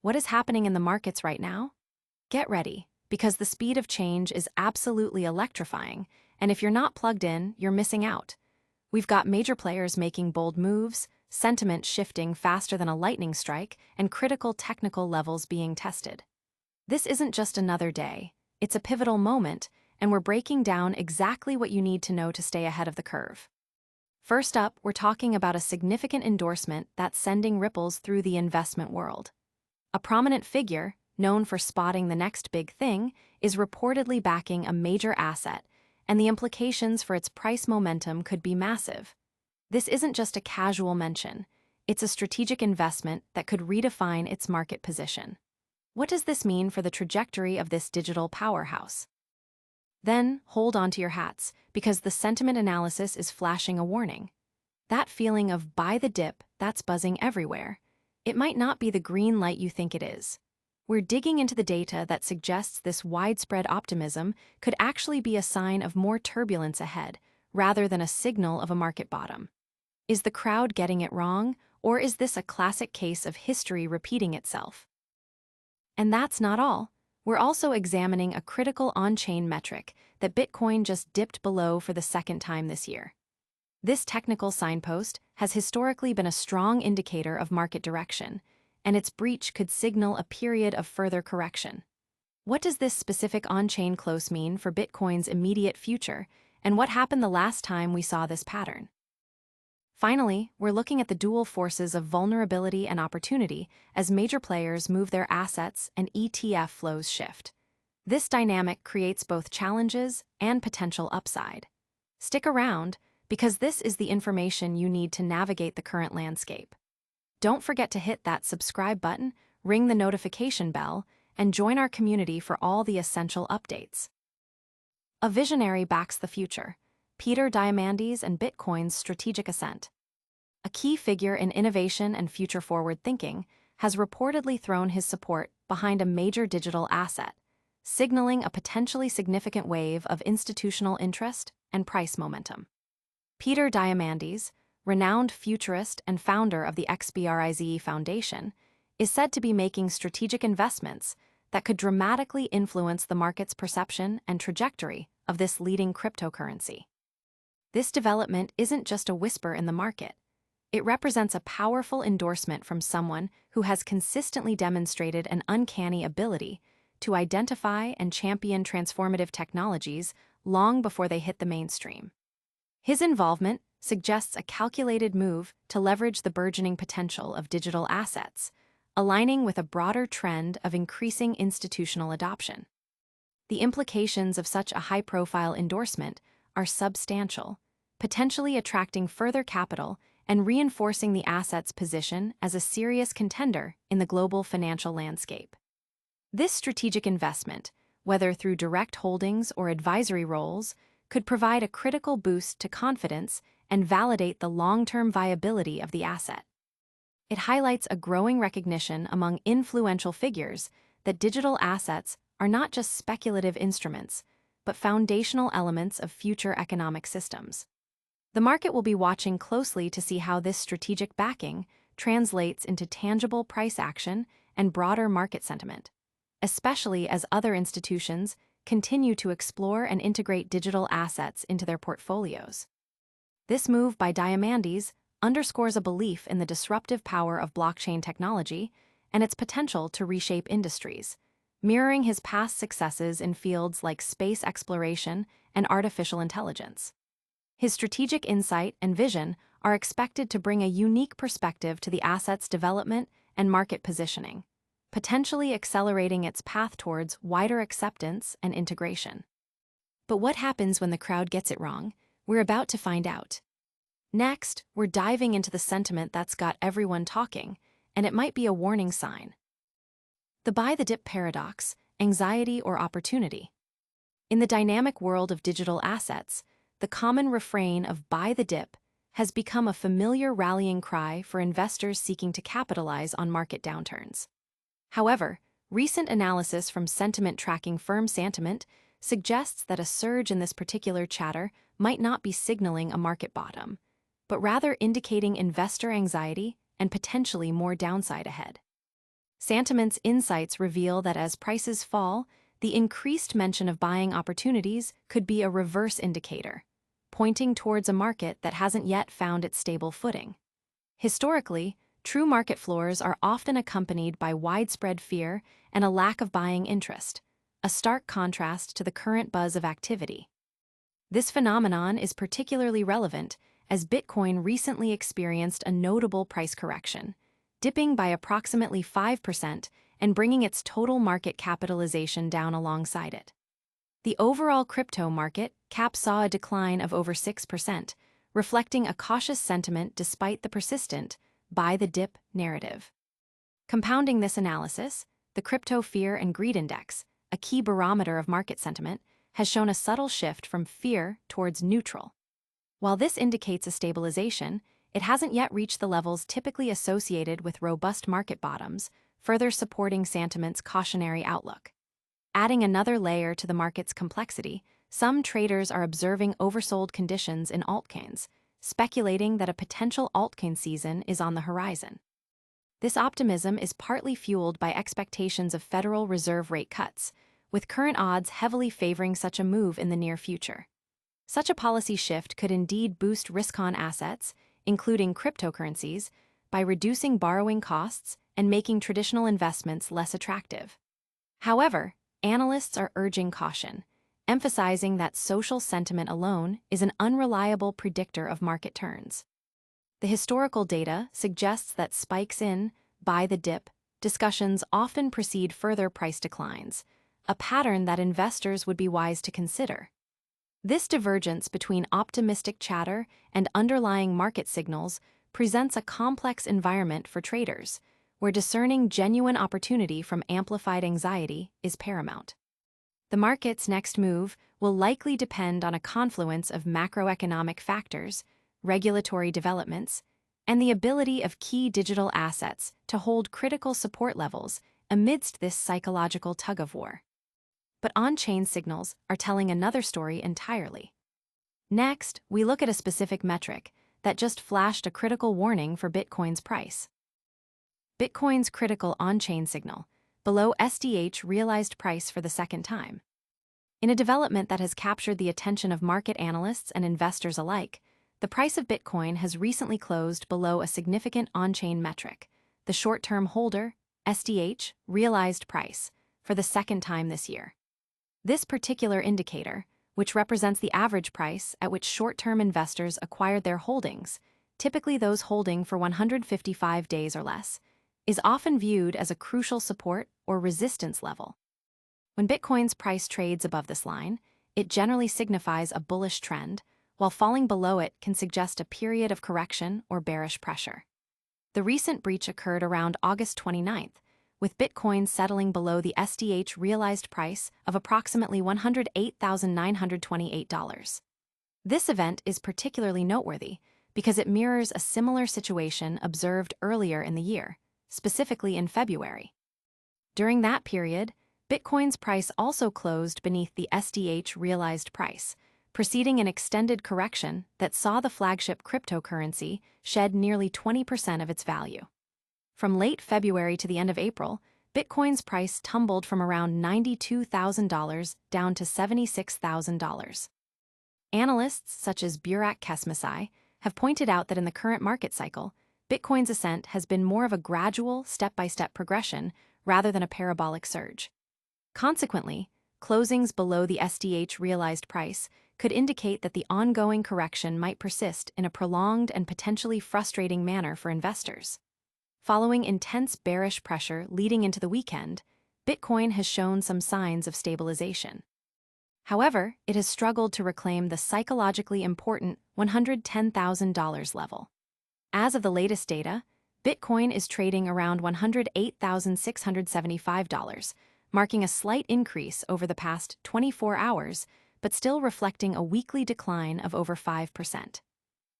What is happening in the markets right now? Get ready, because the speed of change is absolutely electrifying, and if you're not plugged in, you're missing out. We've got major players making bold moves, sentiment shifting faster than a lightning strike, and critical technical levels being tested. This isn't just another day, it's a pivotal moment, and we're breaking down exactly what you need to know to stay ahead of the curve. First up, we're talking about a significant endorsement that's sending ripples through the investment world. A prominent figure, known for spotting the next big thing, is reportedly backing a major asset, and the implications for its price momentum could be massive. This isn't just a casual mention, it's a strategic investment that could redefine its market position. What does this mean for the trajectory of this digital powerhouse? Then, hold on to your hats, because the sentiment analysis is flashing a warning. That feeling of buy the dip that's buzzing everywhere. It might not be the green light you think it is. We're digging into the data that suggests this widespread optimism could actually be a sign of more turbulence ahead, rather than a signal of a market bottom. Is the crowd getting it wrong, or is this a classic case of history repeating itself? And that's not all. We're also examining a critical on-chain metric that Bitcoin just dipped below for the second time this year. This technical signpost has historically been a strong indicator of market direction, and its breach could signal a period of further correction. What does this specific on-chain close mean for Bitcoin's immediate future, and what happened the last time we saw this pattern? Finally, we're looking at the dual forces of vulnerability and opportunity as major players move their assets and ETF flows shift. This dynamic creates both challenges and potential upside. Stick around, because this is the information you need to navigate the current landscape. Don't forget to hit that subscribe button, ring the notification bell, and join our community for all the essential updates. A visionary backs the future. Peter Diamandis and Bitcoin's strategic ascent. A key figure in innovation and future-forward thinking has reportedly thrown his support behind a major digital asset, signaling a potentially significant wave of institutional interest and price momentum. Peter Diamandis, renowned futurist and founder of the XBRIZE Foundation, is said to be making strategic investments that could dramatically influence the market's perception and trajectory of this leading cryptocurrency. This development isn't just a whisper in the market. It represents a powerful endorsement from someone who has consistently demonstrated an uncanny ability to identify and champion transformative technologies long before they hit the mainstream. His involvement suggests a calculated move to leverage the burgeoning potential of digital assets, aligning with a broader trend of increasing institutional adoption. The implications of such a high-profile endorsement are substantial, potentially attracting further capital and reinforcing the asset's position as a serious contender in the global financial landscape. This strategic investment, whether through direct holdings or advisory roles, could provide a critical boost to confidence and validate the long-term viability of the asset. It highlights a growing recognition among influential figures that digital assets are not just speculative instruments, but foundational elements of future economic systems. The market will be watching closely to see how this strategic backing translates into tangible price action and broader market sentiment, especially as other institutions continue to explore and integrate digital assets into their portfolios. This move by Diamandis underscores a belief in the disruptive power of blockchain technology and its potential to reshape industries, mirroring his past successes in fields like space exploration and artificial intelligence. His strategic insight and vision are expected to bring a unique perspective to the asset's development and market positioning, potentially accelerating its path towards wider acceptance and integration. But what happens when the crowd gets it wrong? We're about to find out. Next, we're diving into the sentiment that's got everyone talking, and it might be a warning sign. The buy the dip paradox, anxiety or opportunity. In the dynamic world of digital assets, the common refrain of buy the dip has become a familiar rallying cry for investors seeking to capitalize on market downturns. However, recent analysis from sentiment tracking firm Santiment suggests that a surge in this particular chatter might not be signaling a market bottom, but rather indicating investor anxiety and potentially more downside ahead. Santiment's insights reveal that as prices fall, the increased mention of buying opportunities could be a reverse indicator, pointing towards a market that hasn't yet found its stable footing. Historically, true market floors are often accompanied by widespread fear and a lack of buying interest, a stark contrast to the current buzz of activity. This phenomenon is particularly relevant as Bitcoin recently experienced a notable price correction, dipping by approximately 5% and bringing its total market capitalization down alongside it. The overall crypto market cap saw a decline of over 6%, reflecting a cautious sentiment despite the persistent buy the dip narrative. Compounding this analysis, the Crypto Fear and Greed Index, a key barometer of market sentiment, has shown a subtle shift from fear towards neutral. While this indicates a stabilization, it hasn't yet reached the levels typically associated with robust market bottoms, further supporting Santiment's cautionary outlook. Adding another layer to the market's complexity, some traders are observing oversold conditions in altcoins, speculating that a potential altcoin season is on the horizon. This optimism is partly fueled by expectations of Federal Reserve rate cuts, with current odds heavily favoring such a move in the near future. Such a policy shift could indeed boost risk-on assets, including cryptocurrencies, by reducing borrowing costs and making traditional investments less attractive. However, analysts are urging caution, emphasizing that social sentiment alone is an unreliable predictor of market turns. The historical data suggests that spikes in buy the dip discussions often precede further price declines, a pattern that investors would be wise to consider. This divergence between optimistic chatter and underlying market signals presents a complex environment for traders, where discerning genuine opportunity from amplified anxiety is paramount. The market's next move will likely depend on a confluence of macroeconomic factors, regulatory developments, and the ability of key digital assets to hold critical support levels amidst this psychological tug-of-war. But on-chain signals are telling another story entirely. Next, we look at a specific metric that just flashed a critical warning for Bitcoin's price. Bitcoin's critical on-chain signal, below STH realized price for the second time. In a development that has captured the attention of market analysts and investors alike, the price of Bitcoin has recently closed below a significant on-chain metric, the short-term holder, STH realized price, for the second time this year. This particular indicator, which represents the average price at which short-term investors acquired their holdings, typically those holding for 155 days or less, is often viewed as a crucial support or resistance level. When Bitcoin's price trades above this line, it generally signifies a bullish trend, while falling below it can suggest a period of correction or bearish pressure. The recent breach occurred around August 29th, with Bitcoin settling below the STH realized price of approximately $108,928. This event is particularly noteworthy because it mirrors a similar situation observed earlier in the year, specifically in February. During that period, Bitcoin's price also closed beneath the STH realized price, preceding an extended correction that saw the flagship cryptocurrency shed nearly 20% of its value. From late February to the end of April, Bitcoin's price tumbled from around $92,000 down to $76,000. Analysts such as Burak Kesmesai have pointed out that in the current market cycle, Bitcoin's ascent has been more of a gradual, step-by-step progression rather than a parabolic surge. Consequently, closings below the STH realized price could indicate that the ongoing correction might persist in a prolonged and potentially frustrating manner for investors. Following intense bearish pressure leading into the weekend, Bitcoin has shown some signs of stabilization. However, it has struggled to reclaim the psychologically important $110,000 level. As of the latest data, Bitcoin is trading around $108,675, marking a slight increase over the past 24 hours, but still reflecting a weekly decline of over 5%.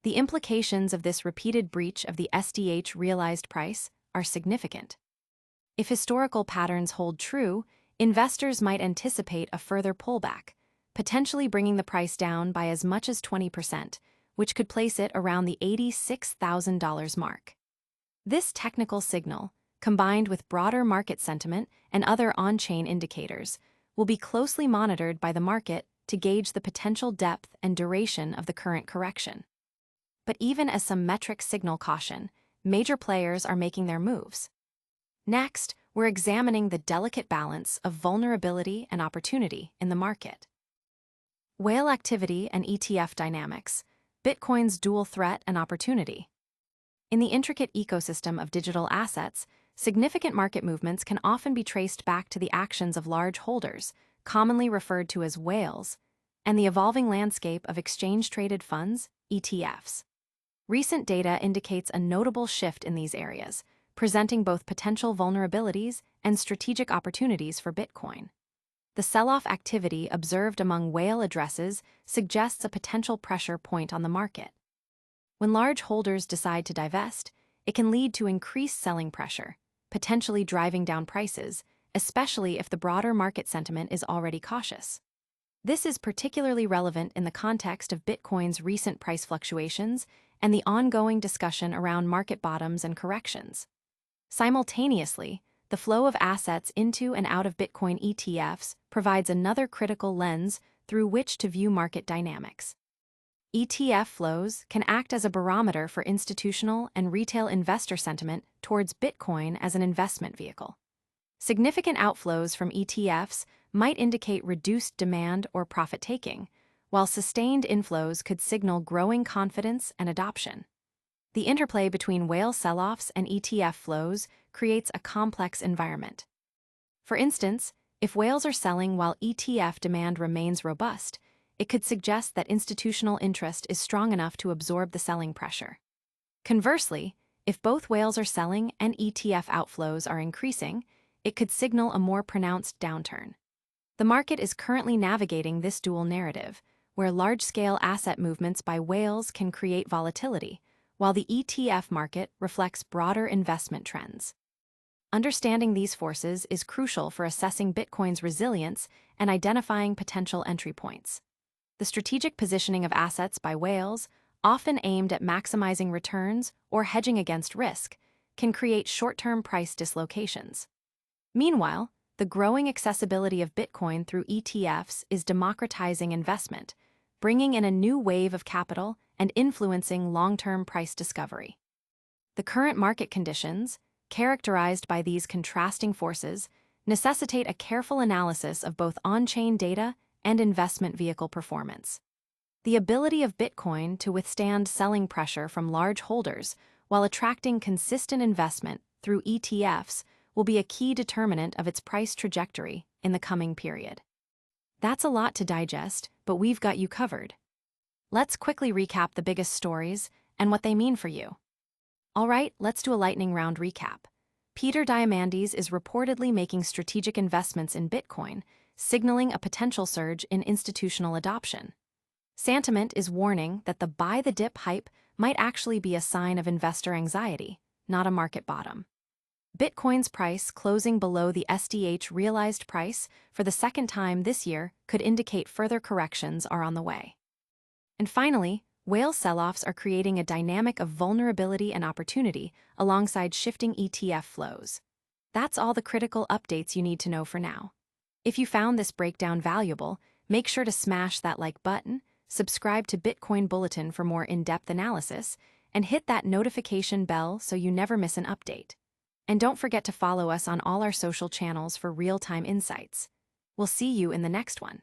The implications of this repeated breach of the STH realized price are significant. If historical patterns hold true, investors might anticipate a further pullback, potentially bringing the price down by as much as 20%, which could place it around the $86,000 mark. This technical signal, combined with broader market sentiment and other on-chain indicators, will be closely monitored by the market to gauge the potential depth and duration of the current correction. But even as some metrics signal caution, major players are making their moves. Next, we're examining the delicate balance of vulnerability and opportunity in the market. Whale activity and ETF dynamics, Bitcoin's dual threat and opportunity. In the intricate ecosystem of digital assets, significant market movements can often be traced back to the actions of large holders, commonly referred to as whales, and the evolving landscape of exchange-traded funds, ETFs. Recent data indicates a notable shift in these areas, presenting both potential vulnerabilities and strategic opportunities for Bitcoin. The sell-off activity observed among whale addresses suggests a potential pressure point on the market. When large holders decide to divest, it can lead to increased selling pressure, potentially driving down prices, especially if the broader market sentiment is already cautious. This is particularly relevant in the context of Bitcoin's recent price fluctuations and the ongoing discussion around market bottoms and corrections. Simultaneously, the flow of assets into and out of Bitcoin ETFs provides another critical lens through which to view market dynamics. ETF flows can act as a barometer for institutional and retail investor sentiment towards Bitcoin as an investment vehicle. Significant outflows from ETFs might indicate reduced demand or profit-taking, while sustained inflows could signal growing confidence and adoption. The interplay between whale sell-offs and ETF flows creates a complex environment. For instance, if whales are selling while ETF demand remains robust, it could suggest that institutional interest is strong enough to absorb the selling pressure. Conversely, if both whales are selling and ETF outflows are increasing, it could signal a more pronounced downturn. The market is currently navigating this dual narrative, where large-scale asset movements by whales can create volatility, while the ETF market reflects broader investment trends. Understanding these forces is crucial for assessing Bitcoin's resilience and identifying potential entry points. The strategic positioning of assets by whales, often aimed at maximizing returns or hedging against risk, can create short-term price dislocations. Meanwhile, the growing accessibility of Bitcoin through ETFs is democratizing investment, bringing in a new wave of capital and influencing long-term price discovery. The current market conditions, characterized by these contrasting forces, necessitate a careful analysis of both on-chain data and investment vehicle performance. The ability of Bitcoin to withstand selling pressure from large holders while attracting consistent investment through ETFs will be a key determinant of its price trajectory in the coming period. That's a lot to digest, but we've got you covered. Let's quickly recap the biggest stories and what they mean for you. All right, let's do a lightning round recap. Peter Diamandis is reportedly making strategic investments in Bitcoin, signaling a potential surge in institutional adoption. Santiment is warning that the buy-the-dip hype might actually be a sign of investor anxiety, not a market bottom. Bitcoin's price closing below the STH Realized Price for the second time this year could indicate further corrections are on the way. And finally, whale sell-offs are creating a dynamic of vulnerability and opportunity alongside shifting ETF flows. That's all the critical updates you need to know for now. If you found this breakdown valuable, make sure to smash that like button, subscribe to Bitcoin Bulletin for more in-depth analysis, and hit that notification bell so you never miss an update. And don't forget to follow us on all our social channels for real-time insights. We'll see you in the next one.